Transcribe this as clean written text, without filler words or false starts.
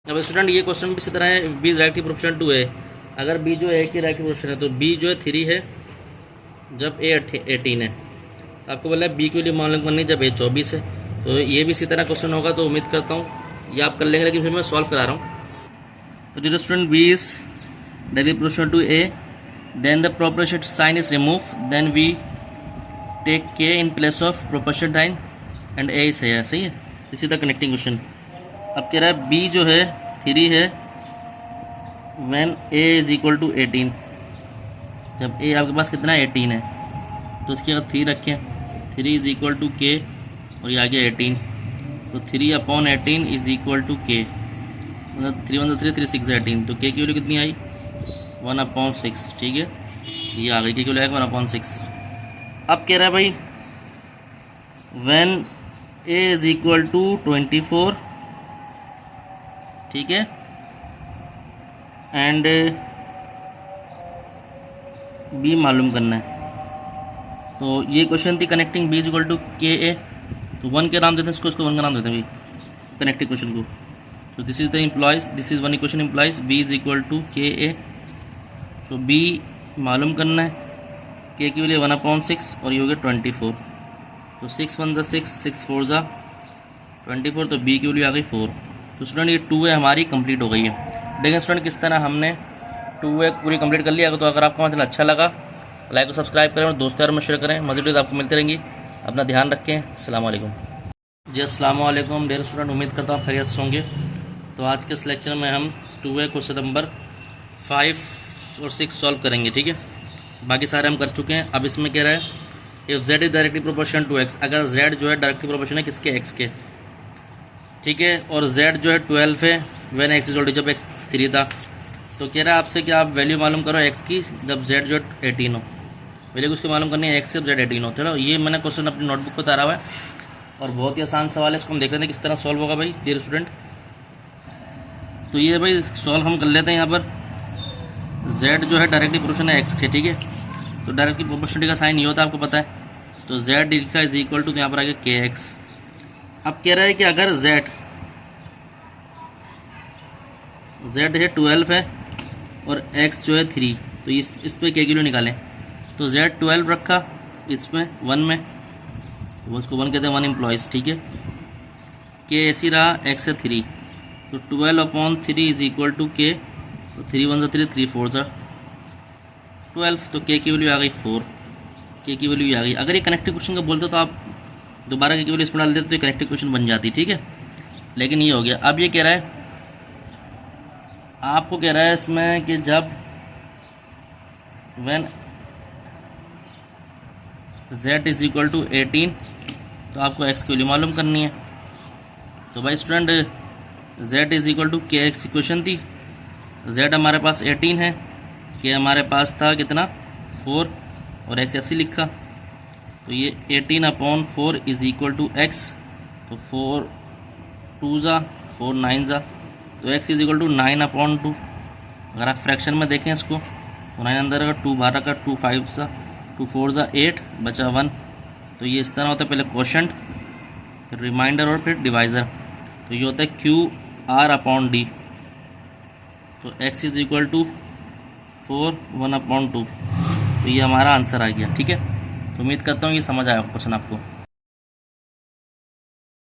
अब स्टूडेंट ये क्वेश्चन भी इसी तरह है, b is directly proportional to a. अगर बी जो है कि डायरेक्टली प्रोपोर्शनल है तो बी जो है 3 है जब ए 18 है। आपको बोला है बी के लिए मालूम करनी जब ए 24 है। तो ये भी इसी तरह क्वेश्चन होगा, तो उम्मीद करता हूँ ये आप कर लेंगे, लेकिन फिर मैं सॉल्व करा रहा हूँ। तो जो student b is directly proportional to a, then the proportion sign is remove, then we take k in place of proportion sign and a is है। सही है, इसी तरह कनेक्टिंग क्वेश्चन। अब कह रहा है बी जो है 3 है when a is equal to 18। जब ए आपके पास कितना 18 है तो इसकी अगर 3 रखें, 3 इज इक्वल टू के और ये आ गया 18, तो 3 अपॉन 18 इज इक्वल टू के, मतलब 3 1 3 3 6 18। तो के की वैल्यू कितनी आई 1/6। ठीक है, ये आ गई के की वैल्यू आएगा 1/6। अब कह रहा है भाई when a is equal to 24, ठीक है, एंड बी मालूम करना है। तो ये क्वेश्चन थी connecting b is equal to के ए। तो 1 के नाम देते हैं इसको, इसको 1 का नाम देते हैं भाई कनेक्टिंग क्वेश्चन को। तो this is the implies, this is one equation implies B is equal to के ए। सो बी मालूम करना है, के की वैल्यू 1/6 और ये हो गया 24। तो 6 1 6, 6 4 24, तो बी की वैल्यू आ गई 4। तो स्टूडेंट ये 2 है हमारी कंप्लीट हो गई है। देखिए स्टूडेंट किस तरह हमने 2 है पूरी कंप्लीट कर लिया। तो अगर आपको मतलब अच्छा लगा लाइक और सब्सक्राइब करें और दोस्तों यार में शेयर करें। मज़ीद वीडियो आपको मिलती रहेंगी। अपना ध्यान रखें। अस्सलाम वालेकुम जी। अस्सलाम वालेकुम डेयर स्टूडेंट, उम्मीद करता हूँ खैरियत से होंगे। तो आज के इस लेक्चर में हम 2 है क्वेश्चन नंबर 5 और 6 सॉल्व करेंगे। ठीक है, बाकी सारे हम कर चुके हैं। अब इसमें कह रहा है if Z is directly proportional to X, अगर जेड जो है डायरेक्टली प्रोपोर्शनल है किसके, एक्स के। ठीक है, और z जो है 12 है when x is equal to, जब x 3 था। तो कह रहा है आपसे कि आप वैल्यू मालूम करो x की जब z जो है 18 हो। वैल्यू उसको मालूम करनी है x जब z 18 हो। चलो ये मैंने क्वेश्चन अपनी नोटबुक पर उतारा हुआ है और बहुत ही आसान सवाल है। इसको हम देख लेते हैं किस तरह सॉल्व होगा भाई डियर स्टूडेंट। तो ये भाई सॉल्व हम कर लेते हैं। यहाँ पर z जो है डायरेक्टली प्रोपोर्शनल है x के। ठीक है, तो डायरेक्टली प्रोपोर्शनलिटी का साइन ये होता है, आपको पता है। तो z लिखा इज इक्वल टू, यहाँ पर आ गया kx। अब कह रहा है कि अगर z है 12 है और x जो है 3, तो इस पे के किलो निकालें। तो z 12 रखा इसमें 1 में, तो उसको 1 कहते हैं 1 एम्प्लॉयज़। ठीक है, के ऐसी रहा, x है 3, तो 12/3 इज इक्वल टू के। तो 3 1 3 3 4 12, तो के की वैल्यू आ गई 4। के की वैल्यू आ गई। अगर ये कनेक्टिव क्वेश्चन का बोलते तो आप दोबारा के वैल्यू इसमें डाल देते तो ये कनेक्टिव क्वेश्चन बन जाती। ठीक है, लेकिन ये हो गया। अब ये कह रहा है, आपको कह रहा है इसमें कि जब when z is equal to 18, तो आपको x की वैल्यू मालूम करनी है। तो भाई student z is equal to K X equation थी। z हमारे पास 18 है, के हमारे पास था कितना 4 और x ऐसे लिखा। तो ये 18/4 इज इक्वल टू x। तो 4 2 4 9 तो x इज इक्वल टू 9/2। अगर आप फ्रैक्शन में देखें इसको, तो 9 अंदर अगर 2 बाहर का 2 5 2 4 8 बचा 1। तो ये इस तरह होता है, पहले क्वोशंट फिर रिमाइंडर और फिर डिवाइज़र। तो ये होता है QR/D। तो x इज इक्वल टू 4 1/2। तो ये हमारा आंसर आ गया। ठीक है, तो उम्मीद करता हूँ ये समझ आया क्वेश्चन आपको।